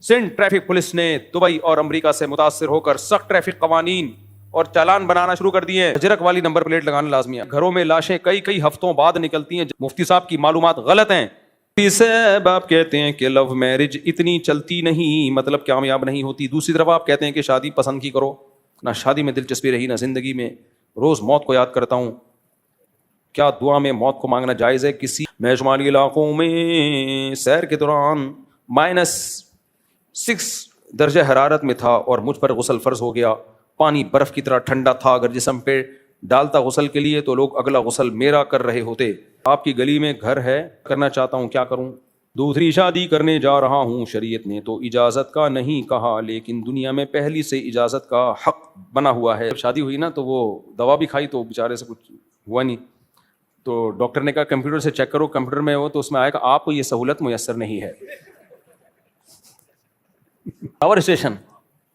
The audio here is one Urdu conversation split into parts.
سندھ ٹریفک پولیس نے دبئی اور امریکہ سے متاثر ہو کر سخت ٹریفک قوانین اور چالان بنانا شروع کر دیے ہیں. اجرک والی نمبر پلیٹ لگانا لازمی ہے. گھروں میں لاشیں کئی ہفتوں بعد نکلتی ہیں. مفتی صاحب کی معلومات غلط ہیں. صاحب آپ کہتے ہیں کہ لو میرج اتنی چلتی نہیں, مطلب کامیاب نہیں ہوتی. دوسری طرف آپ کہتے ہیں کہ شادی پسند کی کرو. نہ شادی میں دلچسپی رہی نہ زندگی میں. روز موت کو یاد کرتا ہوں. کیا دعا میں موت کو مانگنا جائز ہے؟ کسی میں شمالی علاقوں میں سیر کے دوران -6 درجہ حرارت میں تھا اور مجھ پر غسل فرض ہو گیا. پانی برف کی طرح ٹھنڈا تھا. اگر جسم پہ ڈالتا غسل کے لیے تو لوگ اگلا غسل میرا کر رہے ہوتے. آپ کی گلی میں گھر ہے, کرنا چاہتا ہوں, کیا کروں؟ دوسری شادی کرنے جا رہا ہوں. شریعت نے تو اجازت کا نہیں کہا, لیکن دنیا میں پہلی سے اجازت کا حق بنا ہوا ہے. جب شادی ہوئی نا تو وہ دوا بھی کھائی تو بیچارے سے کچھ ہوا نہیں. تو ڈاکٹر نے کہا کمپیوٹر سے چیک کرو. کمپیوٹر میں ہو تو اس میں آئے گا آپ کو یہ سہولت میسر نہیں ہے. پاور اسٹیشن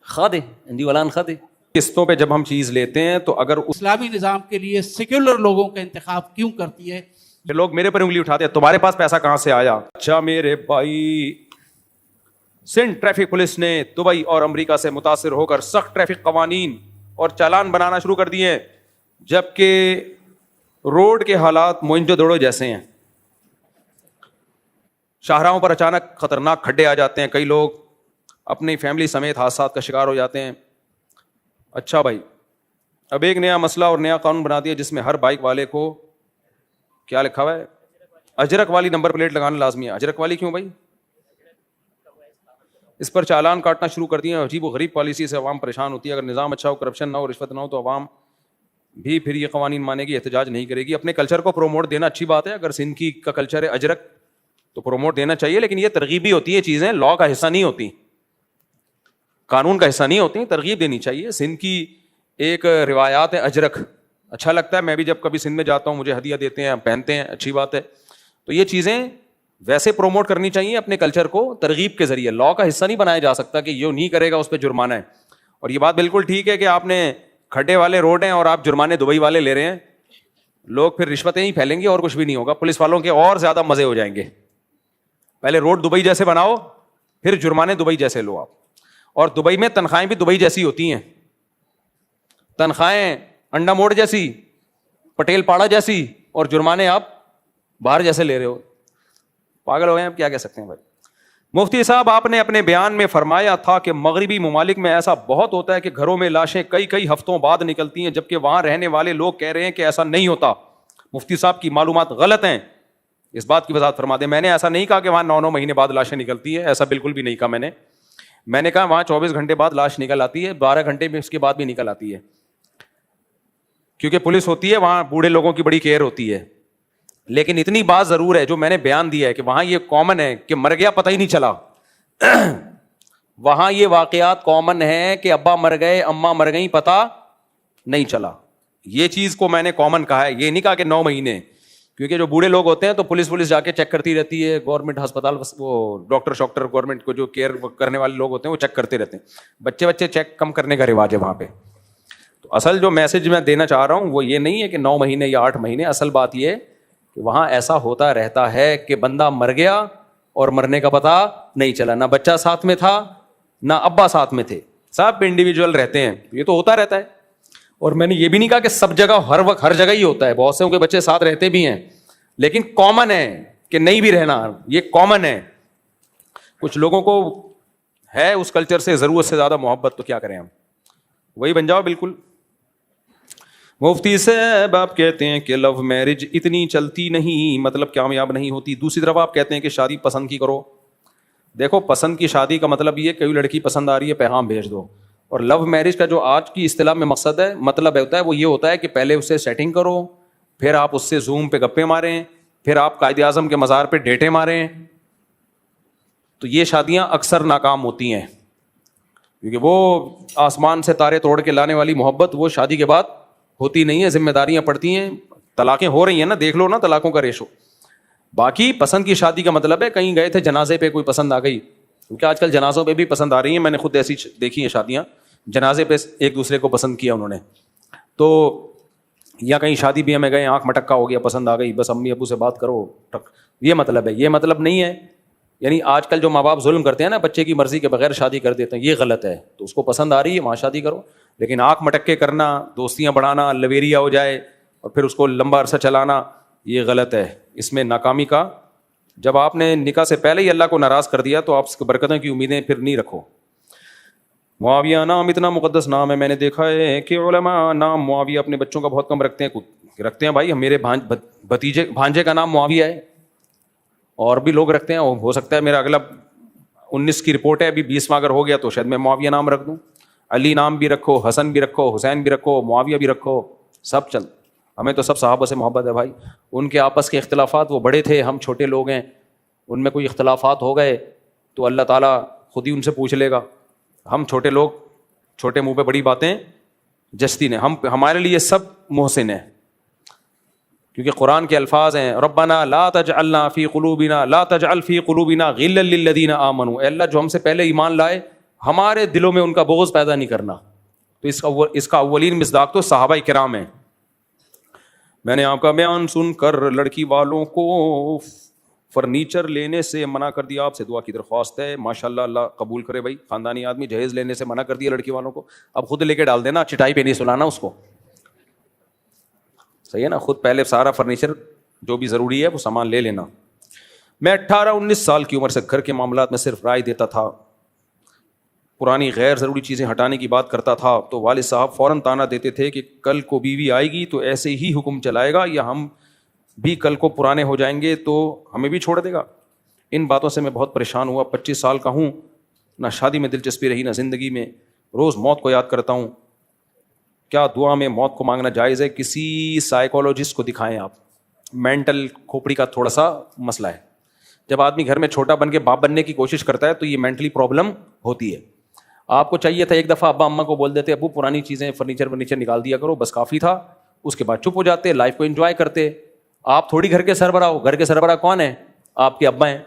خادے ولان خادے قسطوں پہ جب ہم چیز لیتے ہیں تو اگر اسلامی نظام کے لیے سیکولر لوگوں کا انتخاب کیوں کرتی ہے؟ لوگ میرے پر انگلی اٹھاتے ہیں تمہارے پاس پیسہ کہاں سے آیا. اچھا میرے بھائی, سندھ ٹریفک پولیس نے دبئی اور امریکہ سے متاثر ہو کر سخت ٹریفک قوانین اور چالان بنانا شروع کر دیے ہیں, جبکہ روڈ کے حالات موئنجو دڑو جیسے ہیں. شاہراہوں پر اچانک خطرناک کھڈے آ جاتے ہیں. کئی لوگ اپنی فیملی سمیت حادثات کا شکار ہو جاتے ہیں. اچھا بھائی, اب ایک نیا مسئلہ اور نیا قانون بنا دیا جس میں ہر بائک والے کو کیا لکھا ہوا ہے, اجرک والی نمبر پلیٹ لگانا لازمی ہے. اجرک والی کیوں بھائی؟ اس پر چالان کاٹنا شروع کر دیے. عجیب و غریب پالیسی سے عوام پریشان ہوتی ہے. اگر نظام اچھا ہو, کرپشن نہ ہو, رشوت نہ ہو تو عوام بھی پھر یہ قوانین مانے گی, احتجاج نہیں کرے گی. اپنے کلچر کو پروموٹ دینا اچھی بات ہے. اگر سندھ کی کا کلچر ہے اجرک تو پروموٹ دینا چاہیے, لیکن یہ ترغیبی ہوتی ہے چیزیں, لا کا حصہ نہیں ہوتی, قانون کا حصہ نہیں ہوتی. ترغیب دینی چاہیے. سندھ کی ایک روایات ہے اجرک, اچھا لگتا ہے. میں بھی جب کبھی سندھ میں جاتا ہوں مجھے ہدیہ دیتے ہیں, پہنتے ہیں, اچھی بات ہے. تو یہ چیزیں ویسے پروموٹ کرنی چاہیے اپنے کلچر کو ترغیب کے ذریعے. لا کا حصہ نہیں بنایا جا سکتا کہ یہ نہیں کرے گا اس پہ جرمانہ ہے. اور یہ بات بالکل ٹھیک ہے کہ آپ نے کھڈے والے روڈ ہیں اور آپ جرمانے دبئی والے لے رہے ہیں. لوگ پھر رشوتیں ہی پھیلیں گی اور کچھ بھی نہیں ہوگا. پولیس والوں کے اور زیادہ مزے ہو جائیں گے. پہلے روڈ دبئی جیسے بناؤ, پھر جرمانے دبئی جیسے لو آپ. اور دبئی میں تنخواہیں بھی دبئی جیسی ہوتی ہیں. تنخواہیں انڈا موڑ جیسی, پٹیل پاڑا جیسی, اور جرمانے آپ باہر جیسے لے رہے ہو. پاگل ہو گئے, آپ کیا کہہ سکتے ہیں بھائی. مفتی صاحب آپ نے اپنے بیان میں فرمایا تھا کہ مغربی ممالک میں ایسا بہت ہوتا ہے کہ گھروں میں لاشیں کئی ہفتوں بعد نکلتی ہیں, جبکہ وہاں رہنے والے لوگ کہہ رہے ہیں کہ ایسا نہیں ہوتا. مفتی صاحب کی معلومات غلط ہیں, اس بات کی وضاحت فرما دیں. میں نے ایسا نہیں کہا کہ وہاں 9 مہینے بعد لاشیں نکلتی ہیں, ایسا بالکل بھی نہیں کہا میں نے کہا وہاں 24 گھنٹے بعد لاش نکل آتی ہے, 12 گھنٹے میں اس کے بعد بھی نکل آتی ہے, کیونکہ پولیس ہوتی ہے وہاں, بوڑھے لوگوں کی بڑی کیئر ہوتی ہے. لیکن اتنی بات ضرور ہے جو میں نے بیان دیا ہے کہ وہاں یہ کامن ہے کہ مر گیا پتہ ہی نہیں چلا. وہاں یہ واقعات کامن ہے کہ ابا مر گئے, اماں مر گئی, پتہ نہیں چلا. یہ چیز کو میں نے کامن کہا ہے, یہ نہیں کہا کہ 9 مہینے, کیونکہ جو بوڑھے لوگ ہوتے ہیں تو پولیس جا کے چیک کرتی رہتی ہے. گورنمنٹ ہسپتال وہ ڈاکٹر گورنمنٹ کو جو کیئر کرنے والے لوگ ہوتے ہیں وہ چیک کرتے رہتے ہیں. بچے چیک کم کرنے کا رواج ہے وہاں پہ. تو اصل جو میسج میں دینا چاہ رہا ہوں وہ یہ نہیں ہے کہ 9 مہینے یا 8 مہینے. اصل بات یہ کہ وہاں ایسا ہوتا رہتا ہے کہ بندہ مر گیا اور مرنے کا پتہ نہیں چلا, نہ بچہ ساتھ میں تھا نہ ابا ساتھ میں تھے, سب انڈیویجول رہتے ہیں. یہ تو ہوتا رہتا ہے. اور میں نے یہ بھی نہیں کہا کہ سب جگہ ہر وقت ہر جگہ ہی ہوتا ہے, بہت سے کے بچے ساتھ رہتے بھی ہیں, لیکن کامن ہے کہ نہیں بھی رہنا, یہ کامن ہے. کچھ لوگوں کو ہے اس کلچر سے ضرورت سے زیادہ محبت, تو کیا کریں ہم, وہی بن جاؤ بالکل. مفتی صاحب آپ کہتے ہیں کہ لو میرج اتنی چلتی نہیں, مطلب کامیاب نہیں ہوتی. دوسری طرف آپ کہتے ہیں کہ شادی پسند کی کرو. دیکھو پسند کی شادی کا مطلب یہ کوئی لڑکی پسند آ رہی ہے پیغام بھیج دو. اور لو میرج کا جو آج کی اصطلاح میں مقصد ہے, مطلب ہوتا ہے وہ یہ ہوتا ہے کہ پہلے اس سے سیٹنگ کرو, پھر آپ اس سے زوم پہ گپے ماریں, پھر آپ قائد اعظم کے مزار پہ ڈیٹے ماریں. تو یہ شادیاں اکثر ناکام ہوتی ہیں, کیونکہ وہ آسمان سے تارے توڑ کے لانے والی محبت وہ شادی کے بعد ہوتی نہیں ہے. ذمہ داریاں پڑتی ہیں, طلاقیں ہو رہی ہیں نا, دیکھ لو نا طلاقوں کا ریشو. باقی پسند کی شادی کا مطلب ہے کہیں گئے تھے جنازے پہ کوئی پسند آ گئی, کیونکہ آج کل جنازوں پہ بھی پسند آ رہی ہیں. میں نے خود ایسی دیکھی ہیں شادیاں, جنازے پہ ایک دوسرے کو پسند کیا انہوں نے. تو یا کہیں شادی بھی ہمیں گئے, آنکھ مٹکا ہو گیا, پسند آ گئی, بس امی ابو سے بات کرو, یہ مطلب ہے. یہ مطلب نہیں ہے یعنی آج کل جو ماں باپ ظلم کرتے ہیں نا، بچے کی مرضی کے بغیر شادی کر دیتے ہیں، یہ غلط ہے. تو اس کو پسند آ رہی ہے وہاں شادی کرو، لیکن آنکھ مٹک کے کرنا، دوستیاں بڑھانا، لویریا ہو جائے اور پھر اس کو لمبا عرصہ چلانا، یہ غلط ہے. اس میں ناکامی کا، جب آپ نے نکاح سے پہلے ہی اللہ کو ناراض کر دیا تو آپ اس برکتوں کی امیدیں پھر نہیں رکھو. معاویہ نام اتنا مقدس نام ہے، میں نے دیکھا ہے کہ علماء نام معاویہ اپنے بچوں کا بہت کم رکھتے ہیں بھائی. میرے بھانجے کا نام معاویہ ہے، اور بھی لوگ رکھتے ہیں. ہو سکتا ہے میرا اگلا 19 کی رپورٹ ہے، ابھی 20واں اگر ہو گیا تو شاید میں معاویہ نام رکھ دوں. علی نام بھی رکھو، حسن بھی رکھو، حسین بھی رکھو، معاویہ بھی رکھو، سب چل. ہمیں تو سب صحابہ سے محبت ہے بھائی. ان کے آپس کے اختلافات، وہ بڑے تھے، ہم چھوٹے لوگ ہیں، ان میں کوئی اختلافات ہو گئے تو اللہ تعالیٰ خود ہی ان سے پوچھ لے گا. ہم چھوٹے لوگ، چھوٹے منہ پہ بڑی باتیں جستی نے، ہمارے لیے سب محسن ہیں، کیونکہ قرآن کے الفاظ ہیں ربنا لا تجعلنا فی قلوبنا لا تجعل فی قلوبنا غلا للذین آمنوا. اے اللہ جو ہم سے پہلے ایمان لائے ہمارے دلوں میں ان کا بغض پیدا نہیں کرنا. تو اس کا اولین مصداق تو صحابہ کرام ہیں. میں نے آپ کا بیان سن کر لڑکی والوں کو فرنیچر لینے سے منع کر دیا. آپ سے دعا کی درخواست ہے. ماشاءاللہ، اللہ قبول کرے بھائی. خاندانی آدمی جہیز لینے سے منع کر دیا لڑکی والوں کو، اب خود لے کے ڈال دینا، چٹائی پہ نہیں سلانا اس کو. صحیح ہے نا، خود پہلے سارا فرنیچر جو بھی ضروری ہے وہ سامان لے لینا. میں 18-19 سال کی عمر سے گھر کے معاملات میں صرف رائے دیتا تھا، پرانی غیر ضروری چیزیں ہٹانے کی بات کرتا تھا تو والد صاحب فوراً طعنہ دیتے تھے کہ کل کو بیوی آئے گی تو ایسے ہی حکم چلائے گا، یا ہم بھی کل کو پرانے ہو جائیں گے تو ہمیں بھی چھوڑ دے گا. ان باتوں سے میں بہت پریشان ہوا. 25 سال کا ہوں، نہ شادی میں دلچسپی رہی نہ زندگی میں. روز موت کو یاد کرتا ہوں. کیا دعا میں موت کو مانگنا جائز ہے؟ کسی سائیکولوجسٹ کو دکھائیں. آپ مینٹل کھوپڑی کا تھوڑا سا مسئلہ ہے. جب آدمی گھر میں چھوٹا بن کے باپ بننے کی کوشش کرتا ہے تو یہ مینٹلی پرابلم ہوتی ہے. آپ کو چاہیے تھا ایک دفعہ ابا اماں کو بول دیتے ابو پرانی چیزیں فرنیچر نکال دیا کرو، بس کافی تھا. اس کے بعد چپ ہو جاتے، لائف کو انجوائے کرتے. آپ تھوڑی گھر کے سربراہ ہو، گھر کے سربراہ کون ہے؟ آپ کے ابا ہیں.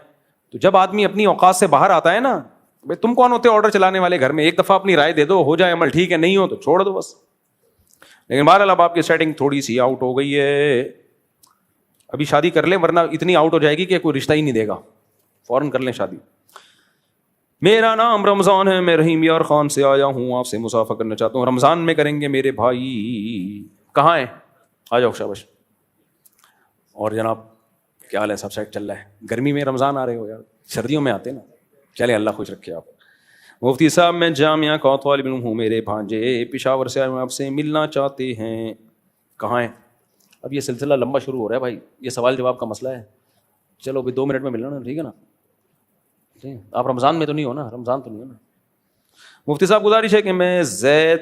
تو جب آدمی اپنی اوقات سے باہر آتا ہے نا، بھائی تم کون ہوتے آرڈر چلانے والے گھر میں؟ ایک دفعہ اپنی رائے دے دو، ہو جائے عمل ٹھیک ہے، نہیں ہو تو چھوڑ دو بس. لیکن بہرحال اب آپ کی سیٹنگ تھوڑی سی آؤٹ ہو گئی ہے. ابھی شادی کر لیں ورنہ اتنی آؤٹ ہو جائے گی کہ کوئی رشتہ ہی نہیں دے گا. فوراً کر لیں شادی. میرا نام رمضان ہے، میں رحیم یار خان سے آیا ہوں، آپ سے مسافہ کرنا چاہتا ہوں. رمضان میں کریں گے میرے بھائی. کہاں ہیں؟ آ جاؤ شاباش. اور جناب کیا حال ہے؟ سب سیٹ چل رہا ہے؟ گرمی میں رمضان آ رہے ہو یار، سردیوں میں آتے نا. چلے اللہ خوش رکھے آپ. مفتی صاحب میں جامعہ کا طالب علم ہوں، میرے بھانجے پشاور سے آپ سے ملنا چاہتے ہیں. کہاں ہیں؟ اب یہ سلسلہ لمبا شروع ہو رہا ہے بھائی، یہ سوال جواب کا مسئلہ ہے. چلو ابھی 2 منٹ میں ملنا نا، ٹھیک ہے نا؟ آپ رمضان میں تو نہیں ہو نا؟ رمضان تو نہیں ہو نا. مفتی صاحب گزارش ہے کہ میں زید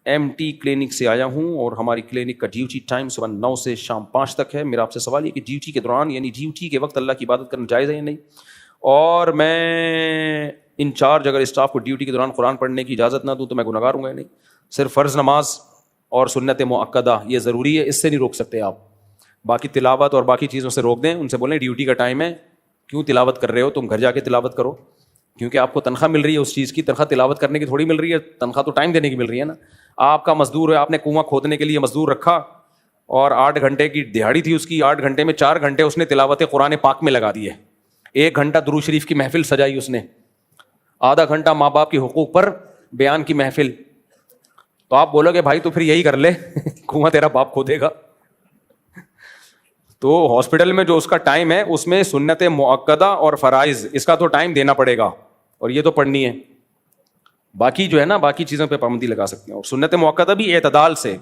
MT کلینک سے آیا ہوں اور ہماری کلینک کا ڈیوٹی ٹائم صبح 9 سے شام 5 تک ہے. میرا آپ سے سوال یہ کہ ڈیوٹی کے دوران یعنی ڈیوٹی کے وقت اللہ کی عبادت کرنا جائز ہے یا نہیں؟ اور میں انچارج اگر اسٹاف کو ڈیوٹی کے دوران قرآن پڑھنے کی اجازت نہ دوں تو میں گنہگار ہوں گا یا نہیں؟ صرف فرض نماز اور سنت مؤکدہ یہ ضروری ہے، اس سے نہیں روک سکتے آپ. باقی تلاوت اور باقی چیزوں سے روک دیں. ان سے بولیں ڈیوٹی کا ٹائم ہے، کیوں تلاوت کر رہے ہو؟ تم گھر جا کے تلاوت کرو، کیونکہ آپ کو تنخواہ مل رہی ہے اس چیز کی. تنخواہ تلاوت کرنے کی تھوڑی مل رہی ہے، تنخواہ تو ٹائم دینے کی مل رہی ہے نا. آپ کا مزدور ہے، آپ نے کنواں کھودنے کے لیے مزدور رکھا اور 8 گھنٹے کی دہاڑی تھی اس کی، 8 گھنٹے میں 4 گھنٹے اس نے تلاوت قرآن پاک میں لگا دیے. 1 گھنٹہ درود شریف کی محفل سجائی اس نے، آدھا گھنٹہ ماں باپ کے حقوق پر بیان کی محفل. تو آپ بولو گے بھائی تو پھر یہی کر لے کنواں تیرا باپ کھودے گا. تو ہاسپٹل میں جو اس کا ٹائم ہے اس میں سنت مؤکدہ اور فرائض اس کا تو ٹائم دینا پڑے گا، اور یہ تو پڑھنی ہے. باقی جو ہے نا باقی چیزوں پہ پابندی لگا سکتے ہیں. اور سنت مؤکدہ بھی اعتدال سے،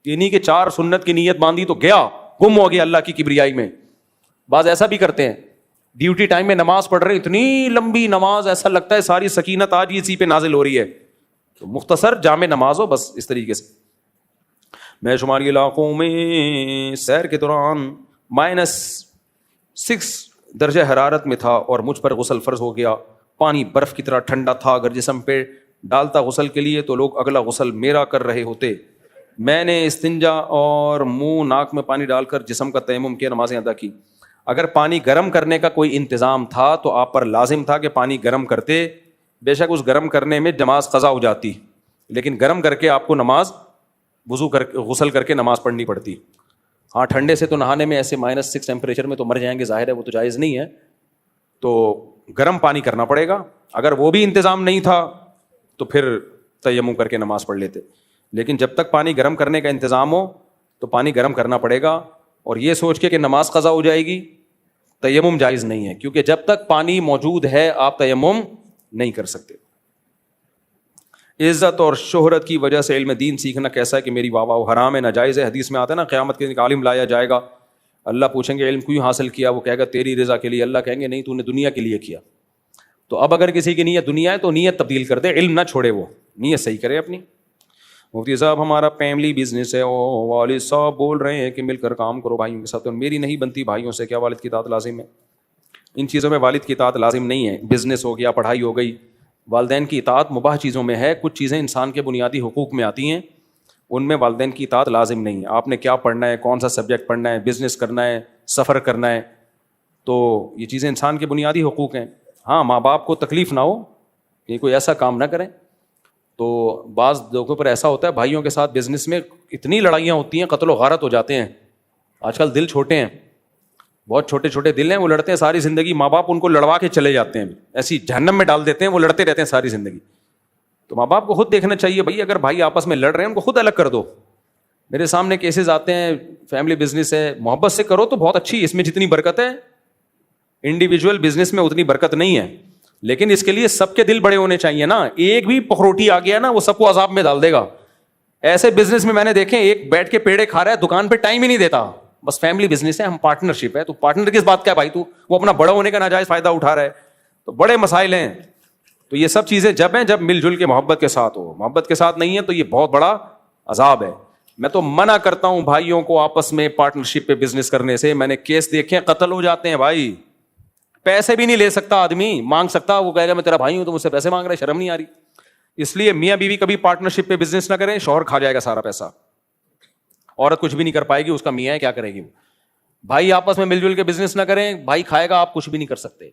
یہ نہیں کہ 4 سنت کی نیت باندھی تو گیا گم ہو گیا اللہ کی کبریائی میں. بعض ایسا بھی کرتے ہیں، ڈیوٹی ٹائم میں نماز پڑھ رہے ہیں، اتنی لمبی نماز ایسا لگتا ہے ساری سکینت آج اسی پہ نازل ہو رہی ہے. تو مختصر جامع نماز ہو بس اس طریقے سے. میں شمالی علاقوں میں سیر کے دوران -6 درجہ حرارت میں تھا اور مجھ پر غسل فرض ہو گیا. پانی برف کی طرح ٹھنڈا تھا، اگر جسم پہ ڈالتا غسل کے لیے تو لوگ اگلا غسل میرا کر رہے ہوتے. میں نے استنجا اور منہ ناک میں پانی ڈال کر جسم کا تیمم کیا، نمازیں ادا کی. اگر پانی گرم کرنے کا کوئی انتظام تھا تو آپ پر لازم تھا کہ پانی گرم کرتے. بے شک اس گرم کرنے میں نماز قضا ہو جاتی، لیکن گرم کر کے آپ کو نماز وضو کر غسل کر کے نماز پڑھنی پڑتی. ہاں ٹھنڈے سے تو نہانے میں ایسے -6 ٹیمپریچر میں تو مر جائیں گے، ظاہر ہے وہ تو جائز نہیں ہے. تو گرم پانی کرنا پڑے گا. اگر وہ بھی انتظام نہیں تھا تو پھر تیمم کر کے نماز پڑھ لیتے, لیکن جب تک پانی گرم کرنے کا انتظام ہو تو پانی گرم کرنا پڑے گا. اور یہ سوچ کے کہ نماز قضا ہو جائے گی, تیمم جائز نہیں ہے, کیونکہ جب تک پانی موجود ہے آپ تیمم نہیں کر سکتے. عزت اور شہرت کی وجہ سے علم دین سیکھنا کیسا ہے کہ میری واہ واہ حرام ہے, ناجائز ہے. حدیث میں آتا ہے نا, قیامت کے دن عالم لایا جائے گا, اللہ پوچھیں گے علم کیوں حاصل کیا, وہ کہے گا تیری رضا کے لیے. اللہ کہیں گے نہیں, تو نے دنیا کے لیے کیا. تو اب اگر کسی کی نیت دنیا ہے تو نیت تبدیل کر دے, علم نہ چھوڑے, وہ نیت صحیح کرے اپنی. مفتی صاحب ہمارا فیملی بزنس ہے, والد صاحب بول رہے ہیں کہ مل کر کام کرو بھائیوں کے ساتھ, تو میری نہیں بنتی بھائیوں سے, کیا والد کی اطاعت لازم ہے؟ ان چیزوں میں والد کی اطاعت لازم نہیں ہے. بزنس ہو گیا, پڑھائی ہو گئی, والدین کی اطاعت مباح چیزوں میں ہے. کچھ چیزیں انسان کے بنیادی حقوق میں آتی ہیں, ان میں والدین کی اطاعت لازم نہیں ہے. آپ نے کیا پڑھنا ہے, کون سا سبجیکٹ پڑھنا ہے, بزنس کرنا ہے, سفر کرنا ہے, تو یہ چیزیں انسان کے بنیادی حقوق ہیں. ہاں, ماں باپ کو تکلیف نہ ہو کہ کوئی ایسا کام نہ کریں. تو بعض جگہوں پر ایسا ہوتا ہے بھائیوں کے ساتھ بزنس میں اتنی لڑائیاں ہوتی ہیں, قتل و غارت ہو جاتے ہیں. آج کل دل چھوٹے ہیں, بہت چھوٹے چھوٹے دل ہیں, وہ لڑتے ہیں ساری زندگی. ماں باپ ان کو لڑوا کے چلے جاتے ہیں, ایسی جہنم میں ڈال دیتے ہیں, وہ لڑتے رہتے ہیں ساری زندگی. تو ماں باپ کو خود دیکھنا چاہیے بھائی, اگر بھائی آپس میں لڑ رہے ہیں ان کو خود الگ کر دو. میرے سامنے کیسز آتے ہیں, فیملی بزنس ہے, محبت سے کرو تو بہت اچھی, اس میں جتنی برکت ہے انڈیویجول بزنس میں اتنی برکت نہیں ہے. لیکن اس کے لیے سب کے دل بڑے ہونے چاہیے نا. ایک بھی پخروٹی آ گیا نا, وہ سب کو عذاب میں ڈال دے گا. ایسے بزنس میں نے دیکھے, ایک بیٹھ کے پیڑے کھا رہا ہے, دکان پہ ٹائم ہی نہیں دیتا. بس فیملی بزنس ہے, ہم پارٹنرشپ ہے, تو پارٹنر کس بات کا ہے بھائی, تو وہ اپنا بڑا ہونے کا ناجائز فائدہ اٹھا رہا ہے. تو بڑے مسائل ہیں. تو یہ سب چیزیں جب ہیں جب مل جل کے محبت کے ساتھ ہو. محبت کے ساتھ نہیں ہے تو یہ بہت بڑا عذاب ہے. میں تو منع کرتا ہوں بھائیوں کو آپس میں پارٹنرشپ پہ بزنس کرنے سے. میں نے کیس دیکھے, قتل ہو جاتے ہیں بھائی. پیسے بھی نہیں لے سکتا آدمی, مانگ سکتا, وہ کہے گا میں تیرا بھائی ہوں تو مجھ سے پیسے مانگ رہا ہے, شرم نہیں آ رہی. اس لیے میاں بیوی کبھی پارٹنرشپ پہ بزنس نہ کریں, شوہر کھا جائے گا سارا پیسہ, عورت کچھ بھی نہیں کر پائے گی, اس کا میاں ہے کیا کرے گی. بھائی آپس میں مل جل کے بزنس نہ کریں, بھائی کھائے گا, آپ کچھ بھی نہیں کر سکتے.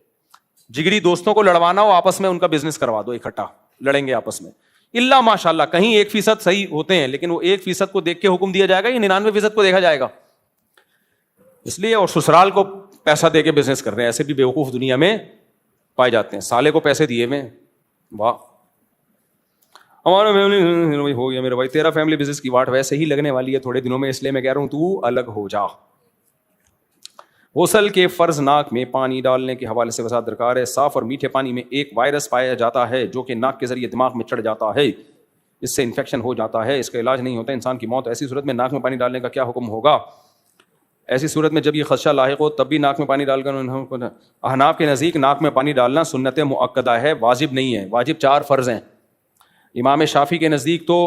جگری دوستوں کو لڑوانا ہو, آپس میں ان کا بزنس کروا دو اکٹھا, لڑیں گے آپس میں. اللہ ماشاء اللہ کہیں 1% صحیح ہوتے ہیں, لیکن وہ 1% کو دیکھ کے حکم دیا جائے گا یا 99% کو دیکھا جائے گا. اس لیے, اور سسرال کو پیسہ دے کے بزنس کر رہے ہیں, ایسے بھی بیوقوف دنیا میں پائے جاتے ہیں. سالے کو پیسے دیے میں, واہ ہمارا فیملی ہو گیا میرے بھائی, تیرا فیملی بزنس کی واٹ ویسے ہی لگنے والی ہے تھوڑے دنوں میں, اس لیے میں کہہ رہا ہوں تو الگ ہو جا. غسل کے فرض ناک میں پانی ڈالنے کے حوالے سے وضاحت درکار ہے. صاف اور میٹھے پانی میں ایک وائرس پایا جاتا ہے جو کہ ناک کے ذریعے دماغ میں چڑھ جاتا ہے, اس سے انفیکشن ہو جاتا ہے, اس کا علاج نہیں ہوتا, انسان کی موت. ایسی صورت میں ناک میں پانی ڈالنے کا کیا حکم ہوگا؟ ایسی صورت میں جب یہ خدشہ لاحق ہو تب بھی ناک میں پانی ڈال کر, احناف کے نزدیک ناک میں پانی ڈالنا سنت مؤکدہ ہے, واجب نہیں ہے. واجب 4 فرض ہیں. امام شافعی کے نزدیک تو,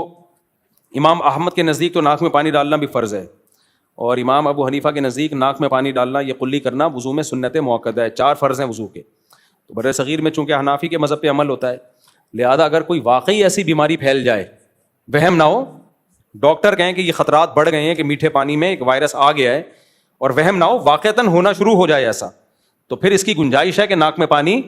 امام احمد کے نزدیک تو ناک میں پانی ڈالنا بھی فرض ہے, اور امام ابو حنیفہ کے نزدیک ناک میں پانی ڈالنا, یہ قلی کرنا وضو میں سنت مؤکدہ ہے. 4 فرض ہیں وضو کے. تو بر صغیر میں چونکہ حنافی کے مذہب پہ عمل ہوتا ہے, لہذا اگر کوئی واقعی ایسی بیماری پھیل جائے, وہم نہ ہو, ڈاکٹر کہیں کہ یہ خطرات بڑھ گئے ہیں کہ میٹھے پانی میں ایک وائرس آ گیا ہے, اور وہم نہ ہو, واقعتاً ہونا شروع ہو جائے ایسا, تو پھر اس کی گنجائش ہے کہ ناک میں پانی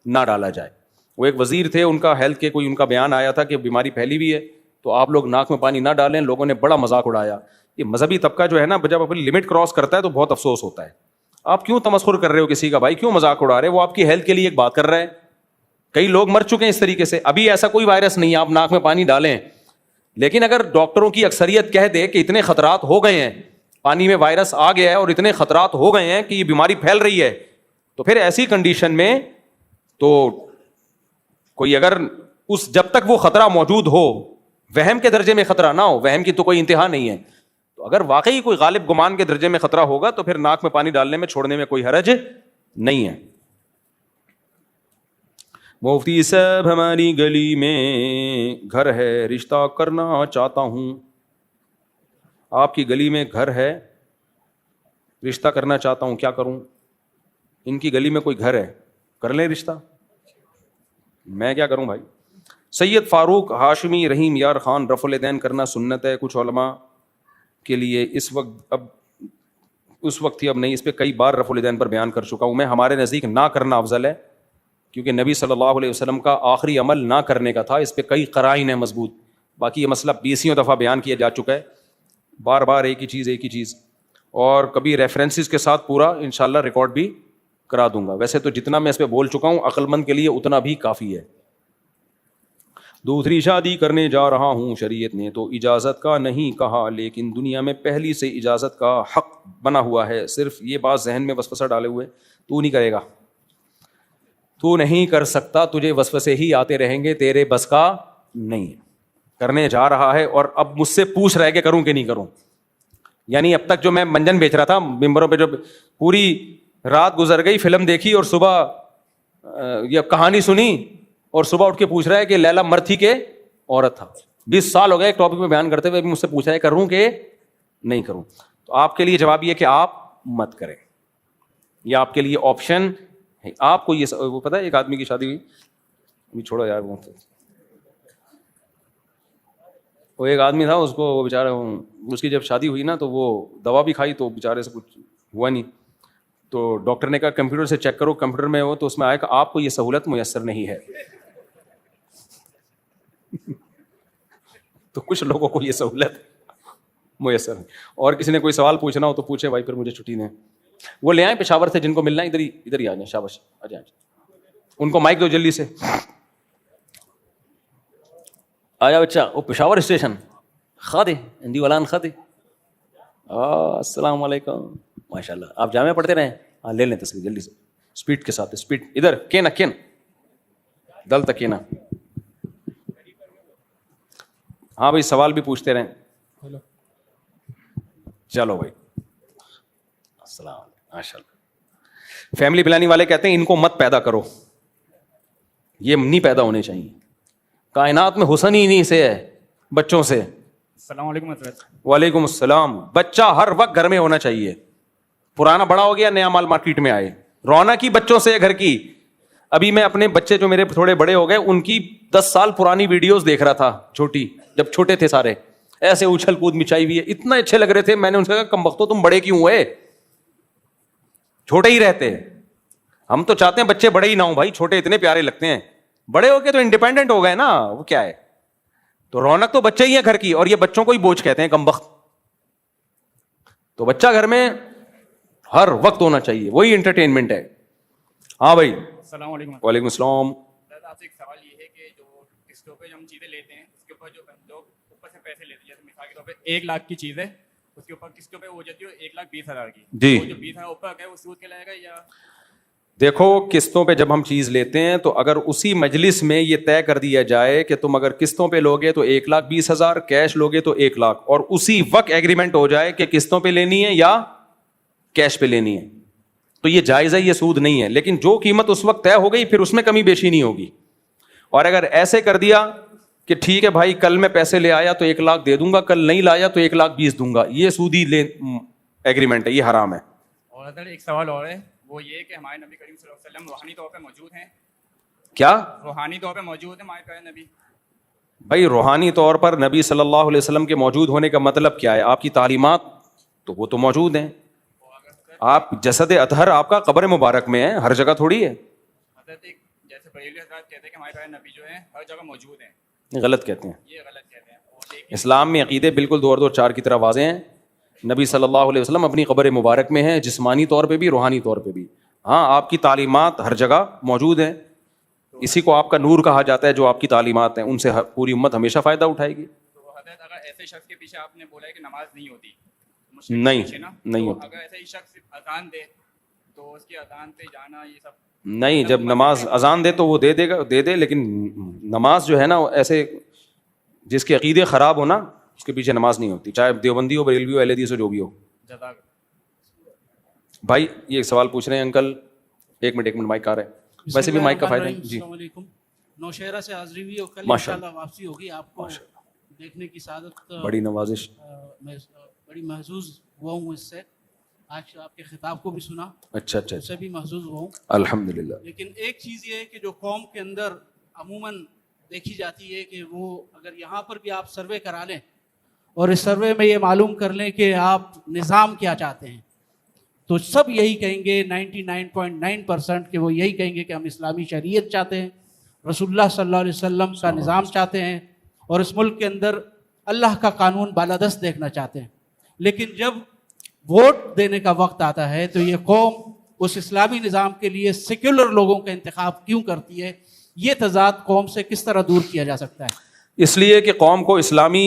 نہ ڈالا جائے. وہ ایک وزیر تھے, ان کا ہیلتھ کے کوئی ان کا بیان آیا تھا کہ بیماری پھیلی ہوئی ہے تو آپ لوگ ناک میں پانی نہ ڈالیں. لوگوں نے بڑا مذاق اڑایا. یہ مذہبی طبقہ جو ہے نا, جب اپنی لمٹ کراس کرتا ہے تو بہت افسوس ہوتا ہے. آپ کیوں تمسخر کر رہے ہو کسی کا بھائی, کیوں مذاق اڑا رہے ہو؟ وہ آپ کی ہیلتھ کے لیے ایک بات کر رہا ہے. کئی لوگ مر چکے ہیں اس طریقے سے. ابھی ایسا کوئی وائرس نہیں ہے, آپ ناک میں پانی ڈالیں. لیکن اگر ڈاکٹروں کی اکثریت کہہ دے کہ اتنے خطرات ہو گئے ہیں, پانی میں وائرس آ گیا ہے اور اتنے خطرات ہو گئے ہیں کہ یہ بیماری پھیل رہی ہے, تو پھر ایسی کنڈیشن میں تو کوئی اگر اس جب تک وہ خطرہ موجود ہو, وہم کے درجے میں خطرہ نہ ہو, وہم کی تو کوئی انتہا نہیں ہے, تو اگر واقعی کوئی غالب گمان کے درجے میں خطرہ ہوگا تو پھر ناک میں پانی ڈالنے میں, چھوڑنے میں کوئی حرج نہیں ہے. مفتی صاحب ہماری گلی میں گھر ہے, رشتہ کرنا چاہتا ہوں. آپ کی گلی میں گھر ہے, رشتہ کرنا چاہتا ہوں, کیا کروں؟ ان کی گلی میں کوئی گھر ہے, کر لیں رشتہ, میں کیا کروں بھائی. سید فاروق ہاشمی رحیم یار خان, رفع الیدین کرنا سنت ہے کچھ علماء کے لیے اس وقت, اب اس وقت تھی اب نہیں, اس پہ کئی بار رفع الیدین پر بیان کر چکا ہوں میں. ہمارے نزدیک نہ کرنا افضل ہے, کیونکہ نبی صلی اللہ علیہ وسلم کا آخری عمل نہ کرنے کا تھا. اس پہ کئی قرائن ہیں مضبوط. باقی یہ مسئلہ 20 دفعہ بیان کیا جا چکا ہے, بار بار ایک ہی چیز, اور کبھی ریفرنسز کے ساتھ پورا انشاءاللہ ریکارڈ بھی کرا دوں گا. ویسے تو جتنا میں اس پہ بول چکا ہوں عقل مند کے لیے اتنا بھی کافی ہے. دوسری شادی کرنے جا رہا ہوں, شریعت نے تو اجازت کا نہیں کہا, لیکن دنیا میں پہلی سے اجازت کا حق بنا ہوا ہے. صرف یہ بات ذہن میں وسوسہ ڈالے ہوئے, تو نہیں کرے گا, تو نہیں کر سکتا, تجھے وسوسے ہی آتے رہیں گے, تیرے بس کا نہیں. کرنے جا رہا ہے اور اب مجھ سے پوچھ رہا ہے کہ کروں کہ نہیں کروں. یعنی اب تک جو میں منجن بیچ رہا تھا ممبروں پہ, جو پوری رات گزر گئی, فلم دیکھی اور صبح یہ کہانی سنی اور صبح اٹھ کے پوچھ رہا ہے کہ لیلا مرد تھی کہ عورت تھا. 20 سال ہو گئے ایک ٹاپک میں بیان کرتے ہوئے, مجھ سے پوچھا ہے کروں کہ نہیں کروں. تو آپ کے لیے جواب یہ کہ آپ مت کریں, یہ آپ کے لیے آپشن ہے. آپ کو یہ وہ پتا ہے, ایک آدمی کی شادی ہوئی, چھوڑو یار, وہ ایک آدمی تھا, اس کو وہ بیچارہ, اس کی جب شادی ہوئی نا تو وہ دوا بھی کھائی تو بیچارے سے کچھ ہوا نہیں. تو ڈاکٹر نے کہا کمپیوٹر سے چیک کرو, کمپیوٹر میں وہ, تو اس میں آیا کہ آپ کو یہ سہولت میسر نہیں ہے. تو کچھ لوگوں کو یہ سہولت میسر ہے. اور کسی نے کوئی سوال پوچھنا ہو تو پوچھے بھائی, پھر مجھے چھٹی دیں. وہ لے آئیں پشاور سے, جن کو ملنا ہے ادھر ہی آ جائیں, شاباش آ جائیں, ان کو مائک دو جلدی سے. آیا بچہ, وہ پشاور اسٹیشن خادے ہندی ولان خادے, السلام علیکم, ماشاء اللہ. آپ جامعہ پڑھتے رہیں, ہاں لے لیں تصویر جلدی سے, اسپیڈ کے ساتھ, اسپیڈ. ادھر کینا دل تک کینا. ہاں بھائی, سوال بھی پوچھتے رہیں. چلو بھائی, السلام علیکم, ماشاء اللہ. فیملی پلاننگ والے کہتے ہیں ان کو مت پیدا کرو, یہ نہیں پیدا ہونے چاہیے. کائنات میں حسن ہی نہیں سے ہے بچوں سے. السلام علیکم حضرت. وعلیکم السلام. بچہ ہر وقت گھر میں ہونا چاہیے. پرانا بڑا ہو گیا, نیا مال مارکیٹ میں آئے, رونق ہی بچوں سے گھر کی. ابھی میں اپنے بچے جو میرے تھوڑے بڑے ہو گئے, ان کی 10 سال پرانی ویڈیوز دیکھ رہا تھا, چھوٹی, جب چھوٹے تھے سارے, ایسے اچھل کود مچائی ہوئی ہے, اتنا اچھے لگ رہے تھے. میں نے ان سے کہا کم بختو تم بڑے کیوں ہوئے, چھوٹے ہی رہتے. ہم تو چاہتے ہیں بچے بڑے ہی نہ ہوں بھائی, چھوٹے اتنے پیارے لگتے ہیں. بڑے ہو کے تو انڈیپینڈنٹ ہو گئے نا, وہ کیا ہے. تو رونق تو بچے ہی ہیں گھر کی, اور یہ بچوں کو ہی بوجھ کہتے ہیں, کم بخت. تو بچہ گھر میں ہر وقت ہونا چاہیے, وہی انٹرٹینمنٹ ہے. ہاں بھائی, السلام علیکم. وعلیکم السلام. آپ سے ایک سوال یہ ہے کہ جو قسطوں پہ جو ہم چیزیں لیتے ہیں اس کے اوپر جو لوگ اوپر سے پیسے لیتے ہیں, جیسے مثال کے طور پہ 1 لاکھ کی چیز ہے, اس کے اوپر قسطوں پہ ہو جاتی ہے 1,20,000 کی, جی, جو 20,000 اوپر ہے وہ سود کہلائے گا یا؟ دیکھو قسطوں پہ جب ہم چیز لیتے ہیں تو اگر اسی مجلس میں یہ طے کر دیا جائے کہ تم اگر قسطوں پہ لوگے تو 1,20,000, کیش لوگے تو 1 لاکھ, اور اسی وقت ایگریمنٹ ہو جائے کہ قسطوں پہ لینی ہے یا کیش پہ لینی ہے, تو یہ جائز ہے, یہ سود نہیں ہے. لیکن جو قیمت اس وقت طے ہو گئی پھر اس میں کمی بیشی نہیں ہوگی. اور اگر ایسے کر دیا کہ ٹھیک ہے بھائی کل میں پیسے لے آیا تو 1 لاکھ دے دوں گا, کل نہیں لایا تو 1,20,000 دوں گا, یہ سودی ایگریمنٹ ہے, یہ حرام ہے. اور اگر ایک سوال اور ہے, وہ یہ کہ ہمارے نبی کریم صلی اللہ علیہ وسلم روحانی طور پہ موجود ہیں. کیا روحانی طور پہ موجود ہیں ہمارے پیارے نبی؟ بھائی روحانی طور پر نبی صلی اللہ علیہ وسلم کے موجود ہونے کا مطلب کیا ہے؟ آپ کی تعلیمات تو وہ تو موجود ہیں. آپ جسد اطہر آپ کا قبر مبارک میں ہے, ہر جگہ تھوڑی ہے. حضرت ایک جیسے بریلوی حضرات کہتے ہیں کہ ہمارے پیارے نبی جو ہیں ہر جگہ موجود ہیں, غلط کہتے ہیں. یہ غلط کہتے ہیں. اسلام میں عقیدے بالکل 2 اور 4 کی طرح واضح ہیں. نبی صلی اللہ علیہ وسلم اپنی قبر مبارک میں ہیں, جسمانی طور پہ بھی روحانی طور پہ بھی. ہاں آپ کی تعلیمات ہر جگہ موجود ہیں, اسی کو آپ کا نور کہا جاتا ہے. جو آپ کی تعلیمات ہیں ان سے پوری امت ہمیشہ فائدہ اٹھائے گی. تو حضرت اگر ایسے شخص کے پیچھے آپ نے بولا ہے کہ نماز نہیں ہوتی, نہیں ہوتی, اگر ایسا ہی شخص اذان دے تو اس کی اذان پہ جانا یہ سب نہیں, جب نماز اذان دے تو وہ دے دے گا, دے دے, لیکن نماز جو ہے نا ایسے جس کے عقیدے خراب ہو نا اس کے پیچھے نماز نہیں ہوتی, چاہے دیوبندی ہو, بریلوی ہو, اہل حدیث ہو, جو بھی ہو. بھائی یہ ایک سوال پوچھ رہے ہیں انکل, 1 منٹ مائک آ رہا ہے, ویسے بھی مائک کا فائدہ ہے. جی السلام علیکم. نوشہرہ سے حاضری ہوئی اور کل انشاءاللہ واپسی ہوگی. آپ کو دیکھنے کی سعادت, بڑی نوازش, بڑی محظوظ ہوا ہوں اس سے. آج آپ کے خطاب کو بھی سنا, اچھا اس سے بھی محظوظ ہوا ہوں الحمدللہ. لیکن ایک چیز یہ ہے کہ جو قوم کے اندر عموماً دیکھی جاتی ہے کہ وہ اگر یہاں پر بھی آپ سروے کرا لیں اور اس سروے میں یہ معلوم کر لیں کہ آپ نظام کیا چاہتے ہیں, تو سب یہی کہیں گے 99.9% کہ وہ یہی کہیں گے کہ ہم اسلامی شریعت چاہتے ہیں, رسول اللہ صلی اللہ علیہ وسلم کا نظام چاہتے ہیں, اور اس ملک کے اندر اللہ کا قانون بالادست دیکھنا چاہتے ہیں. لیکن جب ووٹ دینے کا وقت آتا ہے تو یہ قوم اس اسلامی نظام کے لیے سیکولر لوگوں کا انتخاب کیوں کرتی ہے؟ یہ تضاد قوم سے کس طرح دور کیا جا سکتا ہے؟ اس لیے کہ قوم کو اسلامی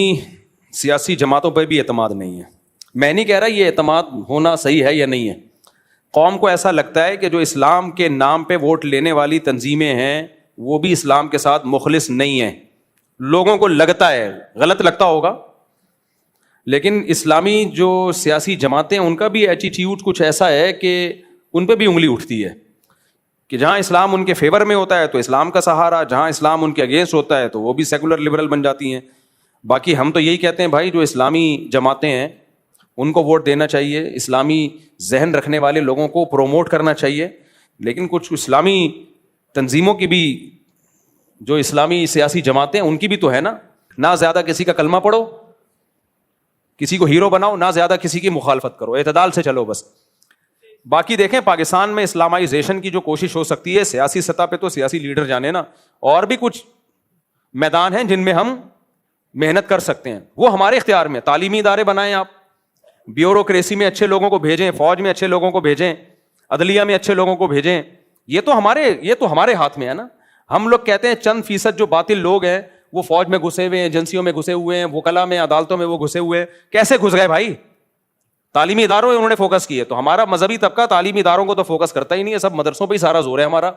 سیاسی جماعتوں پہ بھی اعتماد نہیں ہے. میں نہیں کہہ رہا یہ اعتماد ہونا صحیح ہے یا نہیں ہے. قوم کو ایسا لگتا ہے کہ جو اسلام کے نام پہ ووٹ لینے والی تنظیمیں ہیں وہ بھی اسلام کے ساتھ مخلص نہیں ہیں. لوگوں کو لگتا ہے, غلط لگتا ہوگا, لیکن اسلامی جو سیاسی جماعتیں ان کا بھی ایٹیٹیوڈ کچھ ایسا ہے کہ ان پہ بھی انگلی اٹھتی ہے کہ جہاں اسلام ان کے فیور میں ہوتا ہے تو اسلام کا سہارا, جہاں اسلام ان کے اگینسٹ ہوتا ہے تو وہ بھی سیکولر لبرل بن جاتی ہیں. باقی ہم تو یہی کہتے ہیں بھائی جو اسلامی جماعتیں ہیں ان کو ووٹ دینا چاہیے, اسلامی ذہن رکھنے والے لوگوں کو پروموٹ کرنا چاہیے, لیکن کچھ اسلامی تنظیموں کی بھی جو اسلامی سیاسی جماعتیں ان کی بھی تو ہے نا, نہ زیادہ کسی کا کلمہ پڑھو, کسی کو ہیرو بناؤ, نہ زیادہ کسی کی مخالفت کرو, اعتدال سے چلو بس. باقی دیکھیں پاکستان میں اسلامائزیشن کی جو کوشش ہو سکتی ہے سیاسی سطح پہ تو سیاسی لیڈر جانے نا, اور بھی کچھ میدان ہیں جن میں ہم محنت کر سکتے ہیں, وہ ہمارے اختیار میں. تعلیمی ادارے بنائیں آپ, بیوروکریسی میں اچھے لوگوں کو بھیجیں, فوج میں اچھے لوگوں کو بھیجیں, عدلیہ میں اچھے لوگوں کو بھیجیں. یہ تو ہمارے ہاتھ میں ہے نا. ہم لوگ کہتے ہیں چند فیصد جو باطل لوگ ہیں وہ فوج میں گھسے ہوئے ہیں, ایجنسیوں میں گھسے ہوئے ہیں, وکلا میں, عدالتوں میں وہ گھسے ہوئے ہیں. کیسے گھس گئے بھائی؟ تعلیمی اداروں میں انہوں نے فوکس کیے. تو ہمارا مذہبی طبقہ تعلیمی اداروں کو تو فوکس کرتا ہی نہیں ہے, سب مدرسوں پہ ہی سارا زور ہے ہمارا.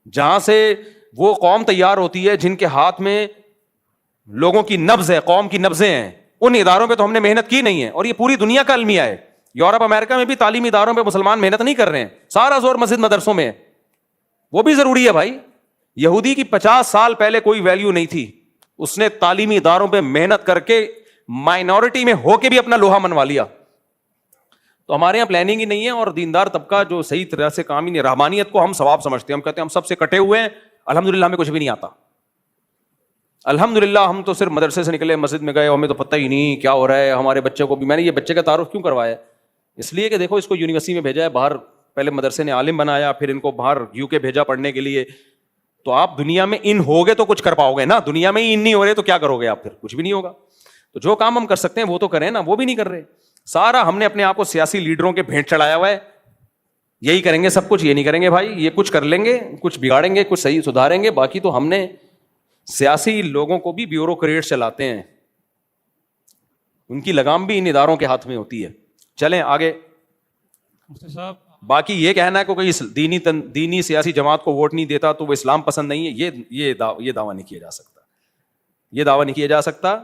جہاں سے وہ قوم تیار ہوتی ہے جن کے ہاتھ میں لوگوں کی نبض ہے, قوم کی نبضیں ہیں, ان اداروں پہ تو ہم نے محنت کی نہیں ہے. اور یہ پوری دنیا کا المیہ ہے. یورپ امریکہ میں بھی تعلیمی اداروں پہ مسلمان محنت نہیں کر رہے ہیں, سارا زور مسجد مدرسوں میں ہے. وہ بھی ضروری ہے بھائی. یہودی کی 50 سال پہلے کوئی ویلیو نہیں تھی, اس نے تعلیمی اداروں پہ محنت کر کے مائنورٹی میں ہو کے بھی اپنا لوہا منوا لیا. تو ہمارے یہاں پلاننگ ہی نہیں ہے, اور دیندار طبقہ جو صحیح طرح سے کام ہی نہیں. رحمانیت کو ہم ثواب سمجھتے ہیں, ہم کہتے ہیں ہم سب سے کٹے ہوئے ہیں, الحمدللہ ہمیں کچھ بھی نہیں آتا. الحمدللہ ہم تو صرف مدرسے سے نکلے, مسجد میں گئے, ہمیں تو پتہ ہی نہیں کیا ہو رہا ہے. ہمارے بچے کو بھی, میں نے یہ بچے کا تعارف کیوں کروایا, اس لیے کہ دیکھو اس کو یونیورسٹی میں بھیجا ہے, باہر پہلے مدرسے نے عالم بنایا, پھر ان کو باہر UK بھیجا پڑھنے کے لیے. تو آپ دنیا میں ان ہوگے تو کچھ کر پاؤ گے نا, دنیا میں ہی ان نہیں ہو رہے تو کیا کرو گے آپ, پھر کچھ بھی نہیں ہوگا. تو جو کام ہم کر سکتے ہیں وہ تو کریں نا, وہ بھی نہیں کر رہے. سارا ہم نے اپنے آپ کو سیاسی لیڈروں کے بھینٹ چڑھایا ہوا ہے, یہی کریں گے سب کچھ. یہ نہیں کریں گے بھائی, یہ کچھ کر لیں گے, کچھ بگاڑیں گے, کچھ صحیح سدھاریں گے. باقی تو ہم نے سیاسی لوگوں کو بھی بیوروکریٹ چلاتے ہیں, ان کی لگام بھی ان اداروں کے ہاتھ میں ہوتی ہے. چلیں آگے. باقی یہ کہنا ہے کہ کوئی دینی سیاسی جماعت کو ووٹ نہیں دیتا تو وہ اسلام پسند نہیں ہے, یہ دعویٰ نہیں کیا جا سکتا, یہ دعویٰ نہیں کیا جا سکتا.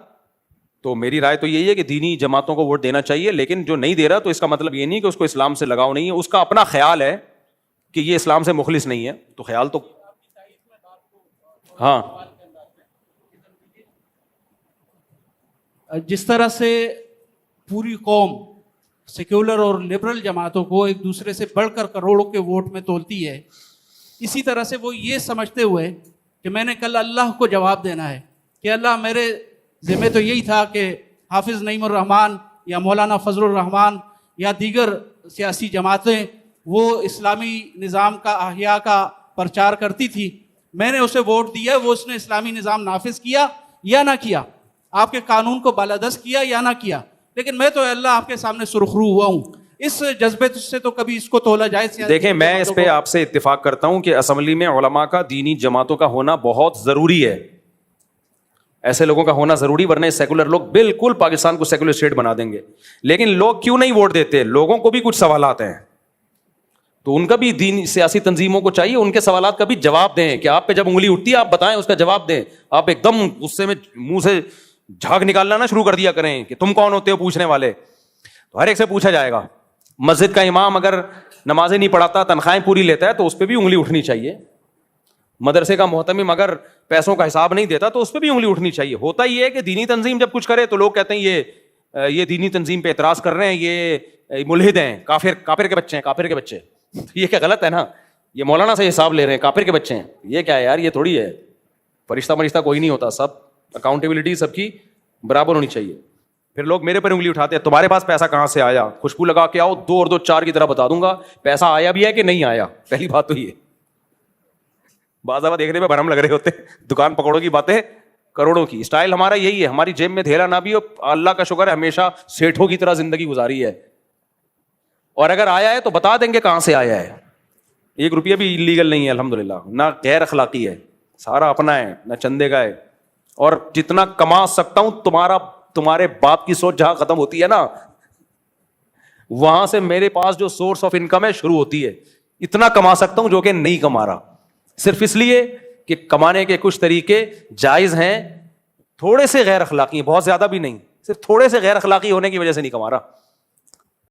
تو میری رائے تو یہی ہے کہ دینی جماعتوں کو ووٹ دینا چاہیے, لیکن جو نہیں دے رہا تو اس کا مطلب یہ نہیں کہ اس کو اسلام سے لگاؤ نہیں ہے, اس کا اپنا خیال ہے کہ یہ اسلام سے مخلص نہیں ہے. تو خیال تو ہاں, جس طرح سے پوری قوم سیکولر اور لبرل جماعتوں کو ایک دوسرے سے بڑھ کر کروڑوں کے ووٹ میں تولتی ہے, اسی طرح سے وہ یہ سمجھتے ہوئے کہ میں نے کل اللہ کو جواب دینا ہے کہ اللہ میرے ذمہ تو یہی تھا کہ حافظ نعیم الرحمن یا مولانا فضل الرحمن یا دیگر سیاسی جماعتیں وہ اسلامی نظام کا احیاء کا پرچار کرتی تھی, میں نے اسے ووٹ دیا, وہ اس نے اسلامی نظام نافذ کیا یا نہ کیا, آپ کے قانون کو بالادست کیا یا نہ کیا, لیکن میں تو اللہ آپ کے سامنے سرخرو ہوا ہوں. اس جذبے سے تو کبھی اس کو تولا جائے. دیکھیں میں اس پہ آپ سے اتفاق کرتا ہوں کہ اسمبلی میں علماء کا, دینی جماعتوں کا ہونا بہت ضروری ہے, ایسے لوگوں کا ہونا ضروری, ورنہ سیکولر لوگ بالکل پاکستان کو سیکولر اسٹیٹ بنا دیں گے. لیکن لوگ کیوں نہیں ووٹ دیتے؟ لوگوں کو بھی کچھ سوالات ہیں, تو ان کا بھی دینی سیاسی تنظیموں کو چاہیے ان کے سوالات کا بھی جواب دیں, کہ آپ پہ جب انگلی اٹھتی ہے آپ بتائیں, اس کا جواب دیں. آپ ایک دم غصے میں منہ سے جھاگ نکالنا نہ شروع کر دیا کریں کہ تم کون ہوتے ہو پوچھنے والے. تو ہر ایک سے پوچھا جائے گا. مسجد کا امام اگر نمازیں نہیں پڑھاتا, تنخواہیں پوری لیتا ہے, تو اس پہ بھی انگلی اٹھنی چاہیے. مدرسے کا محتمم اگر پیسوں کا حساب نہیں دیتا تو اس پہ بھی انگلی اٹھنی چاہیے. ہوتا یہ ہے کہ دینی تنظیم جب کچھ کرے تو لوگ کہتے ہیں یہ دینی تنظیم پہ اعتراض کر رہے ہیں, یہ ملحد ہیں, کافر کے بچے ہیں, کافر کے بچے. یہ کیا غلط ہے نا, یہ مولانا سے حساب لے رہے ہیں, کافر کے بچے ہیں. یہ کیا ہے یار, یہ تھوڑی ہے. فرشتہ کوئی نہیں ہوتا, سب اکاؤنٹیبلٹی سب کی برابر ہونی چاہیے. پھر لوگ میرے پر انگلی اٹھاتے ہیں, تمہارے پاس پیسہ کہاں سے آیا, خوشبو لگا کے آؤ, 2 اور 2 4 کی طرح بتا دوں گا پیسہ آیا بھی ہے کہ نہیں آیا. پہلی بات تو یہ, بعض دفعہ دیکھنے میں بھرم لگ رہے ہوتے, دکان پکوڑوں کی باتیں کروڑوں کی. اسٹائل ہمارا یہی ہے, ہماری جیب میں دھیلا نہ بھی ہو, اللہ کا شکر ہے ہمیشہ سیٹھوں کی طرح زندگی گزاری ہے. اور اگر آیا ہے تو بتا دیں گے کہاں سے آیا ہے. 1 روپیہ بھی لیگل نہیں ہے الحمدللہ, نہ غیر اخلاقی ہے, سارا اپنا ہے, نہ چندے کا ہے. اور جتنا کما سکتا ہوں, تمہارے باپ کی سوچ جہاں ختم ہوتی ہے نا, وہاں سے میرے پاس جو سورس آف انکم ہے شروع ہوتی ہے. اتنا کما سکتا ہوں جو کہ نہیں کما رہا, صرف اس لیے کہ کمانے کے کچھ طریقے جائز ہیں, تھوڑے سے غیر اخلاقی ہیں, بہت زیادہ بھی نہیں, صرف تھوڑے سے غیر اخلاقی ہونے کی وجہ سے نہیں کما رہا.